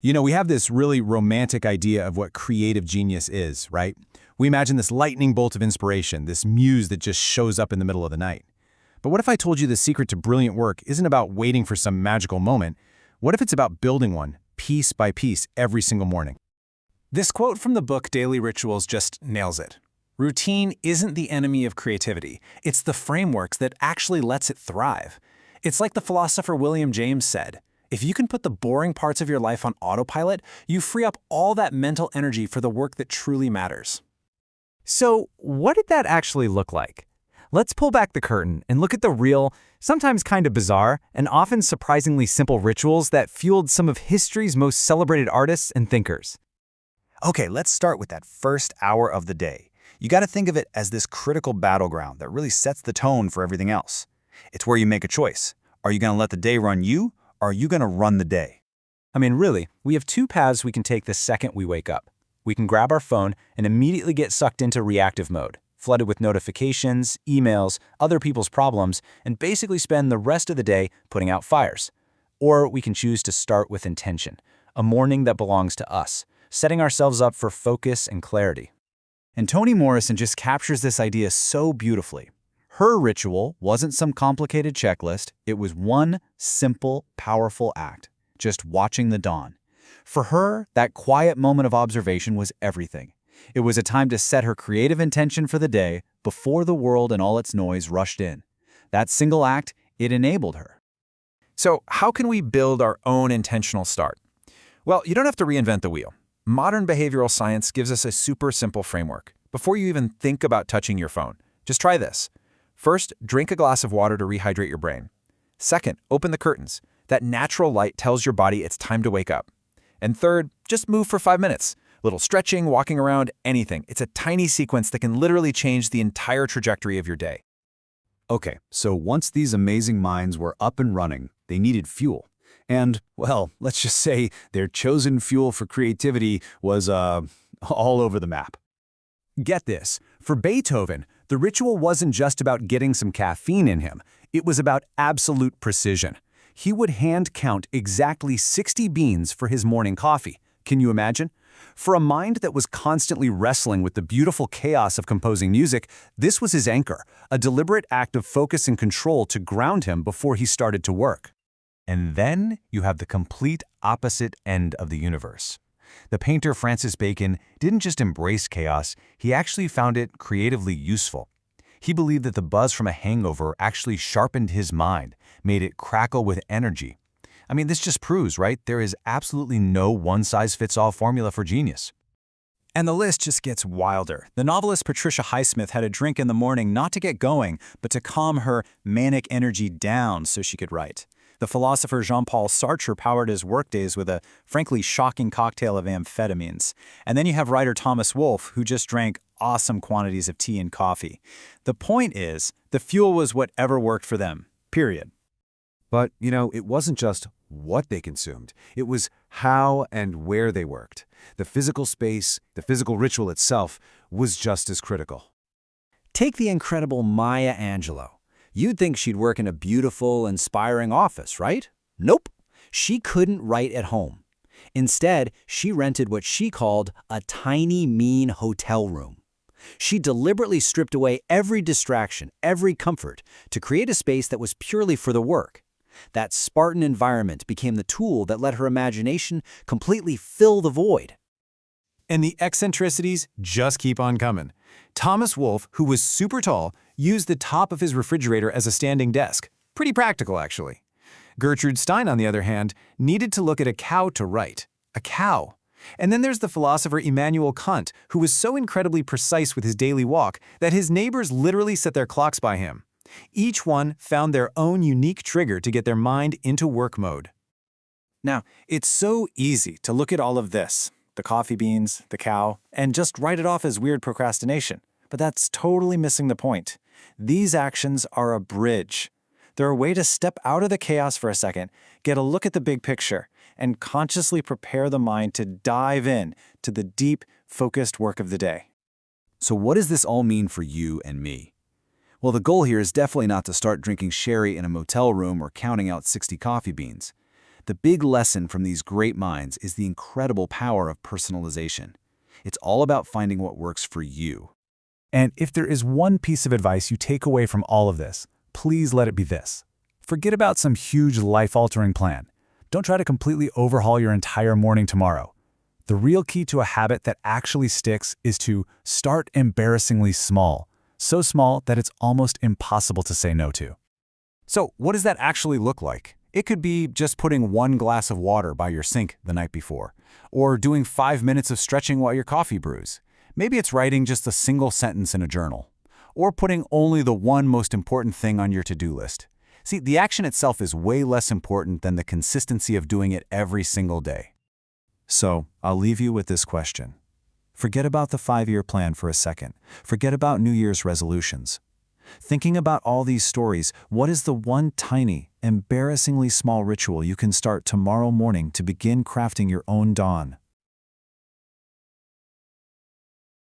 We have this really romantic idea of what creative genius is, right? We imagine this lightning bolt of inspiration, this muse that just shows up in the middle of the night. But what if I told you the secret to brilliant work isn't about waiting for some magical moment? What if it's about building one, piece by piece, every single morning? This quote from the book Daily Rituals just nails it. Routine isn't the enemy of creativity. It's the frameworks that actually lets it thrive. It's like the philosopher William James said, if you can put the boring parts of your life on autopilot, you free up all that mental energy for the work that truly matters. So, what did that actually look like? Let's pull back the curtain and look at the real, sometimes kind of bizarre, and often surprisingly simple rituals that fueled some of history's most celebrated artists and thinkers. Okay, let's start with that first hour of the day. You got to think of it as this critical battleground that really sets the tone for everything else. It's where you make a choice. Are you going to let the day run you, or are you going to run the day? I mean, really, we have two paths we can take the second we wake up. We can grab our phone and immediately get sucked into reactive mode, flooded with notifications, emails, other people's problems, and basically spend the rest of the day putting out fires. Or we can choose to start with intention, a morning that belongs to us, setting ourselves up for focus and clarity. And Toni Morrison just captures this idea so beautifully. Her ritual wasn't some complicated checklist, it was one simple, powerful act, just watching the dawn. For her, that quiet moment of observation was everything. It was a time to set her creative intention for the day before the world and all its noise rushed in. That single act, it enabled her. So, how can we build our own intentional start? Well, you don't have to reinvent the wheel. Modern behavioral science gives us a super simple framework. Before you even think about touching your phone, just try this. First, drink a glass of water to rehydrate your brain. Second, open the curtains. That natural light tells your body it's time to wake up. And third, just move for 5 minutes. Little stretching, walking around, anything. It's a tiny sequence that can literally change the entire trajectory of your day. Okay, so once these amazing minds were up and running, they needed fuel. And, well, let's just say their chosen fuel for creativity was, all over the map. Get this, for Beethoven, the ritual wasn't just about getting some caffeine in him. It was about absolute precision. He would hand count exactly 60 beans for his morning coffee. Can you imagine? For a mind that was constantly wrestling with the beautiful chaos of composing music, this was his anchor, a deliberate act of focus and control to ground him before he started to work. And then you have the complete opposite end of the universe. The painter Francis Bacon didn't just embrace chaos, he actually found it creatively useful. He believed that the buzz from a hangover actually sharpened his mind, made it crackle with energy. I mean, this just proves, right? There is absolutely no one-size-fits-all formula for genius. And the list just gets wilder. The novelist Patricia Highsmith had a drink in the morning not to get going, but to calm her manic energy down so she could write. The philosopher Jean-Paul Sartre powered his workdays with a frankly shocking cocktail of amphetamines. And then you have writer Thomas Wolfe, who just drank awesome quantities of tea and coffee. The point is, the fuel was whatever worked for them, period. But, it wasn't just what they consumed. It was how and where they worked. The physical space, the physical ritual itself, was just as critical. Take the incredible Maya Angelou. You'd think she'd work in a beautiful, inspiring office, right? Nope. She couldn't write at home. Instead, she rented what she called a tiny, mean hotel room. She deliberately stripped away every distraction, every comfort, to create a space that was purely for the work. That Spartan environment became the tool that let her imagination completely fill the void. And the eccentricities just keep on coming. Thomas Wolfe, who was super tall, used the top of his refrigerator as a standing desk. Pretty practical, actually. Gertrude Stein, on the other hand, needed to look at a cow to write. A cow. And then there's the philosopher Immanuel Kant, who was so incredibly precise with his daily walk that his neighbors literally set their clocks by him. Each one found their own unique trigger to get their mind into work mode. Now, it's so easy to look at all of this, the coffee beans, the cow, and just write it off as weird procrastination. But that's totally missing the point. These actions are a bridge. They're a way to step out of the chaos for a second, get a look at the big picture, and consciously prepare the mind to dive in to the deep, focused work of the day. So what does this all mean for you and me? Well, the goal here is definitely not to start drinking sherry in a motel room or counting out 60 coffee beans. The big lesson from these great minds is the incredible power of personalization. It's all about finding what works for you. And if there is one piece of advice you take away from all of this, please let it be this. Forget about some huge life-altering plan. Don't try to completely overhaul your entire morning tomorrow. The real key to a habit that actually sticks is to start embarrassingly small, so small that it's almost impossible to say no to. So what does that actually look like? It could be just putting 1 glass of water by your sink the night before, or doing 5 minutes of stretching while your coffee brews. Maybe it's writing just a single sentence in a journal, or putting only the one most important thing on your to-do list. See, the action itself is way less important than the consistency of doing it every single day. So, I'll leave you with this question. Forget about the 5-year plan for a second. Forget about New Year's resolutions. Thinking about all these stories, what is the one tiny, embarrassingly small ritual you can start tomorrow morning to begin crafting your own dawn?